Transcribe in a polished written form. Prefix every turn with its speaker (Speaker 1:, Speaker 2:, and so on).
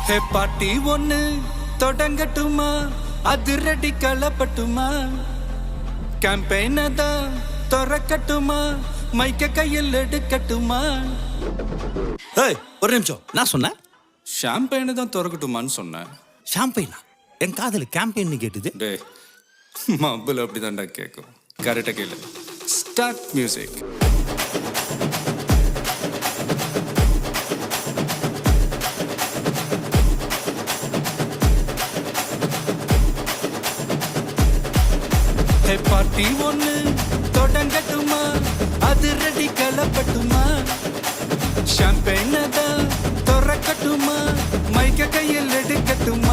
Speaker 1: ஹே பாட்டி ஒண்ணு தொடங்கட்டுமா, அதிரடி களப்பட்டுமா, கேம்பெயின தான் திறக்கட்டுமா, மைக்க கையில் எடுக்கட்டுமா.
Speaker 2: ஏய் ஒரு நிமிஷம், நான் சொன்னேன்
Speaker 1: ஷாம்பெயினை தான் திறக்கட்டுமான்னு சொன்னேன்.
Speaker 2: ஷாம்பெயினா? என் காதல் கேம்பெயின் கேட்டுது.
Speaker 1: டே மப்பிள் அப்படிதான்டா கேட்கும். கரெக்டாக கேளு. Start music. பார்ட்டி ஒண்ணு தொடங்கட்டுமா, அதிரடி களப்பட்டுமா, ஷாம்பெயினை தான் திறக்கட்டுமா, மைக்க கையில் எடுக்கட்டுமா.